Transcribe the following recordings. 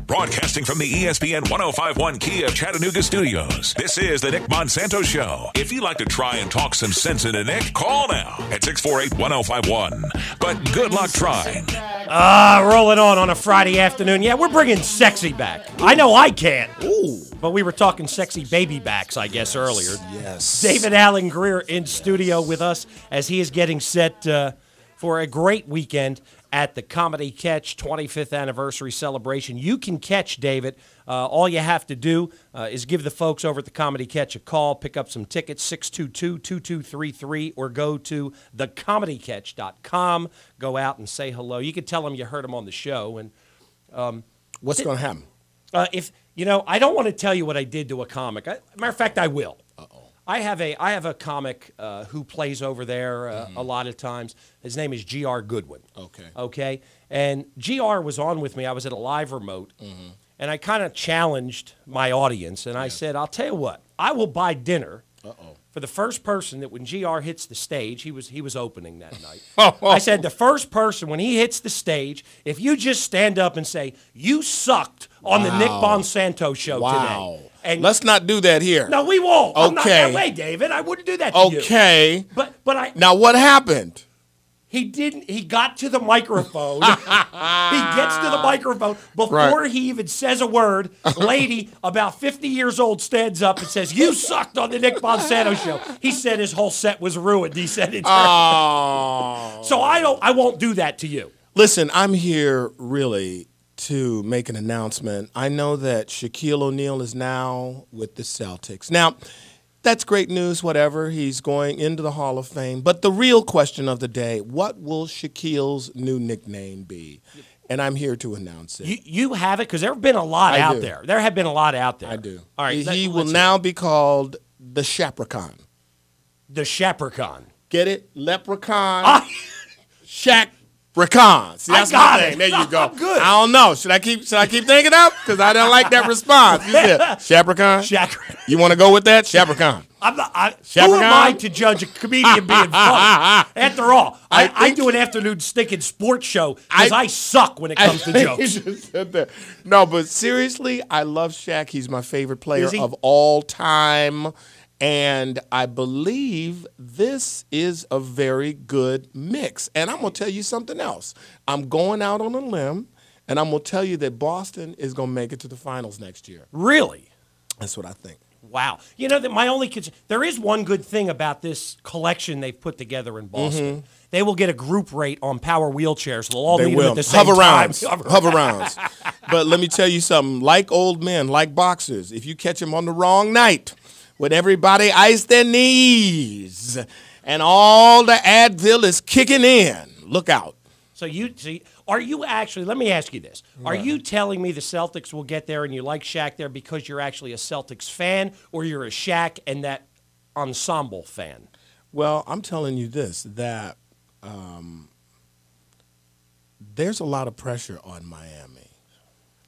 Broadcasting from the ESPN 1051 Kia Chattanooga studios, this is the Nick Bonsanto Show. If you'd like to try and talk some sense into Nick, call now at 648-1051. But good luck trying. Rolling on a Friday afternoon. Yeah, we're bringing sexy back. I know I can't. Ooh. But we were talking sexy baby backs, I guess, earlier. Yes. David Allen Greir in studio with us as he is getting set for a great weekend at the Comedy Catch 25th anniversary celebration. You can catch David. All you have to do is give the folks over at the Comedy Catch a call, pick up some tickets, 622-2233, or go to thecomedycatch.com. Go out and say hello. You can tell them you heard him on the show. And what's going to happen? I don't want to tell you what I did to a comic. Matter of fact, I will. Uh-oh. I have a comic who plays over there a lot of times. His name is G.R. Goodwin. Okay. And G.R. was on with me. I was at a live remote, and I kind of challenged my audience, and I said, I'll tell you what, I will buy dinner for the first person that when G.R. hits the stage, he was opening that night. I said, the first person, when he hits the stage, if you just stand up and say, you sucked on the Nick Bonsanto show today. And let's not do that here. No, we won't. Okay. I'm not that way, David. I wouldn't do that to you. Okay. But now what happened? He didn't. He got to the microphone. He gets to the microphone before he even says a word. Lady, about 50 years old, stands up and says, "You sucked on the Nick Bonsanto show." He said his whole set was ruined. He said it. So I won't do that to you. Listen, I'm here really to make an announcement. I know that Shaquille O'Neal is now with the Celtics. Now, that's great news, whatever. He's going into the Hall of Fame. But the real question of the day, what will Shaquille's new nickname be? And I'm here to announce it. You have it? Because there have been a lot out there. There have been a lot out there. I do. All right. He will now be called the Shapricon. The Shapricon. Get it? Leprechaun. Shaq. Racon. See, that's my thing. There you go. I'm good. I don't know. Should I keep thinking up? Because I don't like that response. You said Shapricon? Shapricon. You want to go with that? Shapricon. Who am I to judge a comedian being funny? After all, I do an afternoon stinking sports show because I suck when it comes to jokes. No, but seriously, I love Shaq. He's my favorite player of all time. And I believe this is a very good mix. And I'm going to tell you something else. I'm going out on a limb, and I'm going to tell you that Boston is going to make it to the finals next year. Really? That's what I think. Wow. You know, that my only there is one good thing about this collection they've put together in Boston. They will get a group rate on power wheelchairs. They'll all meet them at the same time. Hover rounds. But let me tell you something. Like old men, like boxers, if you catch them on the wrong night, when everybody ice their knees and all the Advil is kicking in, look out. So are you actually, let me ask you this. Are you telling me the Celtics will get there and you like Shaq there because you're actually a Celtics fan, or you're a Shaq and that ensemble fan? Well, I'm telling you this, that there's a lot of pressure on Miami.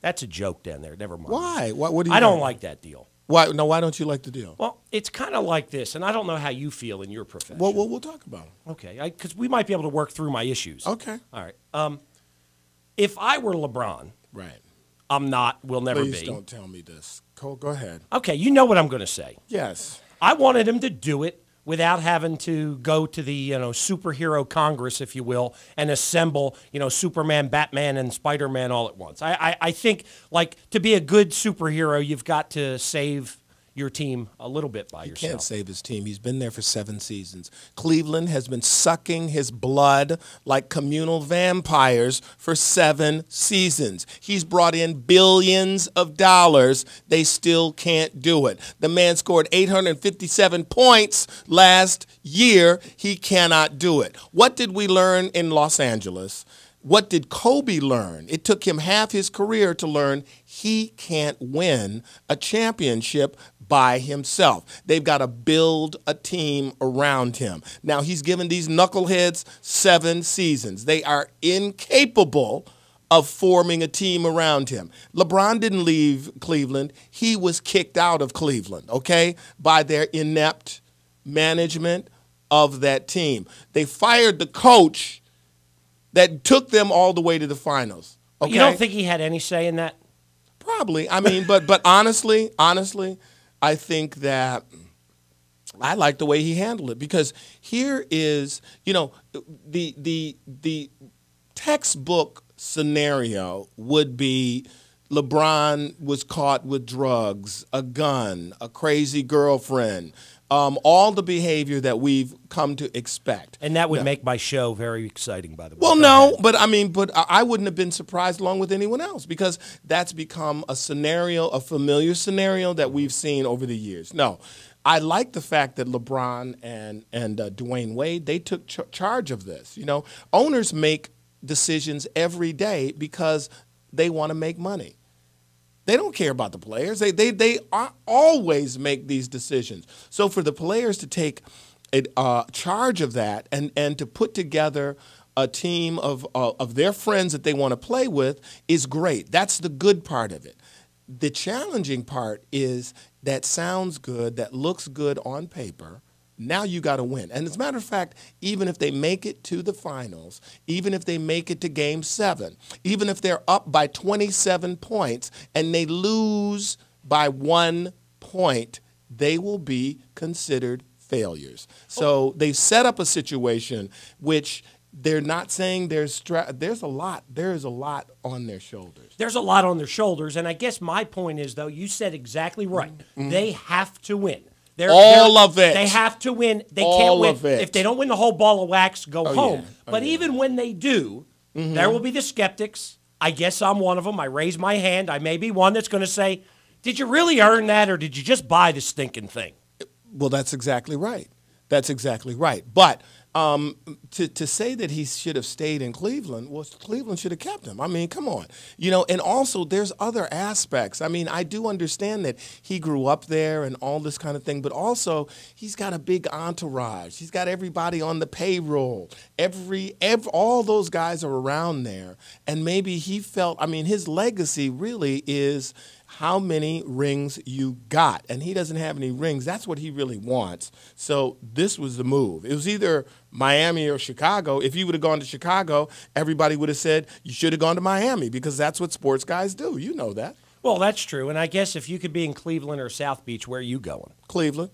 That's a joke down there. Never mind. Why? What do you I don't like that deal. Why don't you like the deal? Well, it's kind of like this, and I don't know how you feel in your profession. Well, we'll talk about it. Okay, because we might be able to work through my issues. Okay. All right. If I were LeBron, right? I'm not. Will never be. Please don't tell me this. Go ahead. Okay, you know what I'm going to say. Yes. I wanted him to do it without having to go to the superhero Congress, if you will, and assemble Superman, Batman, and Spider-Man all at once. I think, like, to be a good superhero, you've got to save your team a little bit by yourself. He can't save his team. He's been there for 7 seasons. Cleveland has been sucking his blood like communal vampires for 7 seasons. He's brought in billions of dollars. They still can't do it. The man scored 857 points last year. He cannot do it. What did we learn in Los Angeles? What did Kobe learn? It took him half his career to learn he can't win a championship by himself. They've got to build a team around him. Now, he's given these knuckleheads 7 seasons. They are incapable of forming a team around him. LeBron didn't leave Cleveland. He was kicked out of Cleveland, okay, by their inept management of that team. They fired the coach that took them all the way to the finals. Okay? You don't think he had any say in that? Probably. I mean, but honestly, I think that I like the way he handled it, because here is, the textbook scenario would be LeBron was caught with drugs, a gun, a crazy girlfriend, all the behavior that we've come to expect. And that would make my show very exciting, by the way. Well, no, but I wouldn't have been surprised along with anyone else, because that's become a scenario, a familiar scenario that we've seen over the years. No, I like the fact that LeBron and Dwayne Wade, they took charge of this. Owners make decisions every day because they want to make money. They don't care about the players. They always make these decisions. So for the players to take charge of that and to put together a team of their friends that they want to play with is great. That's the good part of it. The challenging part is that sounds good, that looks good on paper. Now you got to win. And as a matter of fact, even if they make it to the finals, even if they make it to Game 7, even if they're up by 27 points and they lose by 1 point, they will be considered failures. So they've set up a situation which they're not saying there's a lot on their shoulders. There's a lot on their shoulders. And I guess my point is, though, you said exactly right. Mm-hmm. They have to win. All of it. They have to win. They can't win. If they don't win the whole ball of wax, go home. Yeah. But even when they do, there will be the skeptics. I guess I'm one of them. I raise my hand. I may be one that's going to say, did you really earn that, or did you just buy the stinking thing? Well, that's exactly right. That's exactly right. But to say that he should have stayed in Cleveland, well, Cleveland should have kept him. I mean, come on. And also there's other aspects. I mean, I do understand that he grew up there and all this kind of thing, but also he's got a big entourage. He's got everybody on the payroll. All those guys are around there. And maybe he felt, his legacy really is how many rings you got. And he doesn't have any rings. That's what he really wants. So this was the move. It was either Miami or Chicago. If you would have gone to Chicago, everybody would have said you should have gone to Miami, because that's what sports guys do. You know that. Well, that's true. And I guess if you could be in Cleveland or South Beach, where are you going? Cleveland.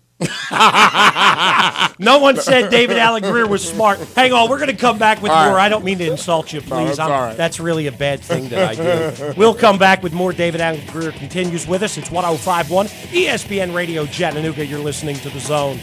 No one said David Allen Greir was smart. Hang on, we're going to come back with more. I don't mean to insult you, please. No, that's really a bad thing that I do. We'll come back with more. David Allen Greir continues with us. It's 105.1 ESPN Radio Chattanooga. You're listening to The Zone.